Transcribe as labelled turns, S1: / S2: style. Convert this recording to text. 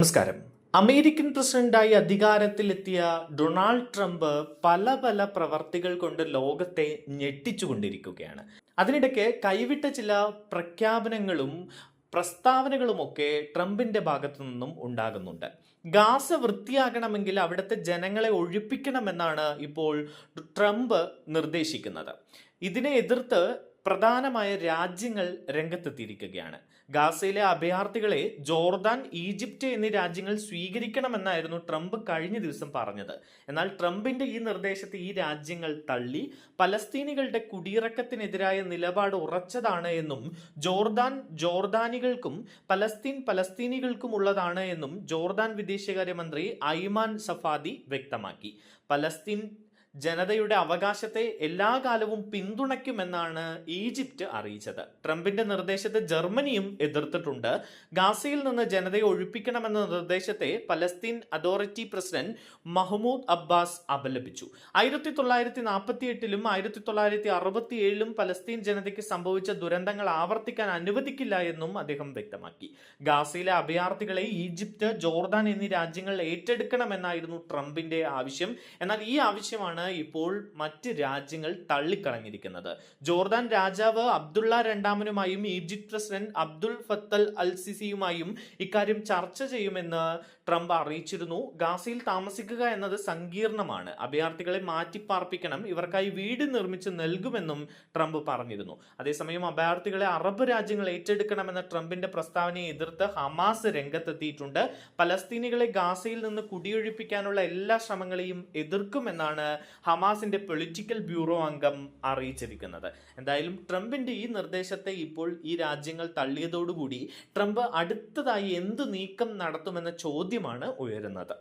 S1: നമസ്കാരം. അമേരിക്കൻ പ്രസിഡന്റായി അധികാരത്തിലെത്തിയ ഡൊണാൾഡ് ട്രംപ് പല പ്രവർത്തികൾ കൊണ്ട് ലോകത്തെ ഞെട്ടിച്ചുകൊണ്ടിരിക്കുകയാണ്. അതിനിടയ്ക്ക് കൈവിട്ട ചില പ്രഖ്യാപനങ്ങളും പ്രസ്താവനകളുമൊക്കെ ട്രംപിന്റെ ഭാഗത്തു നിന്നും ഉണ്ടാകുന്നുണ്ട്. ഗാസ വൃത്തിയാകണമെങ്കിൽ അവിടുത്തെ ജനങ്ങളെ ഒഴിപ്പിക്കണമെന്നാണ് ഇപ്പോൾ ട്രംപ് നിർദ്ദേശിക്കുന്നത്. ഇതിനെ എതിർത്ത് പ്രധാനമായ രാജ്യങ്ങൾ രംഗത്തെത്തിയിരിക്കുകയാണ്. ഗാസയിലെ അഭയാർത്ഥികളെ ജോർദാൻ, ഈജിപ്റ്റ് എന്നീ രാജ്യങ്ങൾ സ്വീകരിക്കണമെന്നായിരുന്നു ട്രംപ് കഴിഞ്ഞ ദിവസം പറഞ്ഞത്. എന്നാൽ ട്രംപിന്റെ ഈ നിർദ്ദേശത്തെ ഈ രാജ്യങ്ങൾ തള്ളി പലസ്തീനികളുടെ കുടിയിറക്കത്തിനെതിരായ നിലപാട് ഉറച്ചതാണ് എന്നും ജോർദാനികൾക്കും പലസ്തീനികൾക്കുമുള്ളതാണ് എന്നും ജോർദാൻ വിദേശകാര്യമന്ത്രി ഐമാൻ സഫാദി വ്യക്തമാക്കി. പലസ്തീൻ ജനതയുടെ അവകാശത്തെ എല്ലാ കാലവും പിന്തുണയ്ക്കുമെന്നാണ് ഈജിപ്റ്റ് അറിയിച്ചത്. ട്രംപിന്റെ നിർദ്ദേശത്തെ ജർമ്മനിയും എതിർത്തിട്ടുണ്ട്. ഗാസയിൽ നിന്ന് ജനതയെ ഒഴിപ്പിക്കണമെന്ന നിർദ്ദേശത്തെ Palestine authority president Mahmoud Abbas അപലപിച്ചു. 1948-ലും 1967-ലും പലസ്തീൻ ജനതയ്ക്ക് സംഭവിച്ച ദുരന്തങ്ങൾ ആവർത്തിക്കാൻ അനുവദിക്കില്ല എന്നും അദ്ദേഹം വ്യക്തമാക്കി. ഗാസയിലെ അഭയാർത്ഥികളെ ഈജിപ്റ്റ്, ജോർദാൻ എന്നീ രാജ്യങ്ങൾ ഏറ്റെടുക്കണമെന്നായിരുന്നു ട്രംപിന്റെ ആവശ്യം. എന്നാൽ ഈ ആവശ്യമാണ് ഇപ്പോൾ മറ്റ് രാജ്യങ്ങൾ തള്ളിക്കളഞ്ഞിരിക്കുന്നത്. ജോർദാൻ രാജാവ് അബ്ദുള്ള രണ്ടാമനുമായും Egypt president Abdel Fattah al സിസിയുമായും ഇക്കാര്യം ചർച്ച ചെയ്യുമെന്ന് ട്രംപ് അറിയിച്ചിരുന്നു. ഗാസയിൽ താമസിക്കുക എന്നത് സങ്കീർണമാണ്. അഭയാർത്ഥികളെ മാറ്റിപ്പാർപ്പിക്കണം, ഇവർക്കായി വീട് നിർമ്മിച്ച് നൽകുമെന്നും ട്രംപ് പറഞ്ഞിരുന്നു. അതേസമയം അഭയാർത്ഥികളെ അറബ് രാജ്യങ്ങൾ ഏറ്റെടുക്കണമെന്ന ട്രംപിന്റെ പ്രസ്താവനയെ എതിർത്ത് ഹമാസ് രംഗത്തെത്തിയിട്ടുണ്ട്. പലസ്തീനികളെ ഗാസയിൽ നിന്ന് കുടിയൊഴിപ്പിക്കാനുള്ള എല്ലാ ശ്രമങ്ങളെയും എതിർക്കുമെന്നാണ് ഹമാസിന്റെ പൊളിറ്റിക്കൽ ബ്യൂറോ അംഗം അറിയിച്ചിരിക്കുന്നത്. എന്തായാലും ട്രംപിന്റെ ഈ നിർദ്ദേശത്തെ ഇപ്പോൾ ഈ രാജ്യങ്ങൾ തള്ളിയതോടുകൂടി ട്രംപ് അടുത്തതായി എന്ത് നീക്കം നടത്തുമെന്ന ചോദ്യമാണ് ഉയരുന്നത്.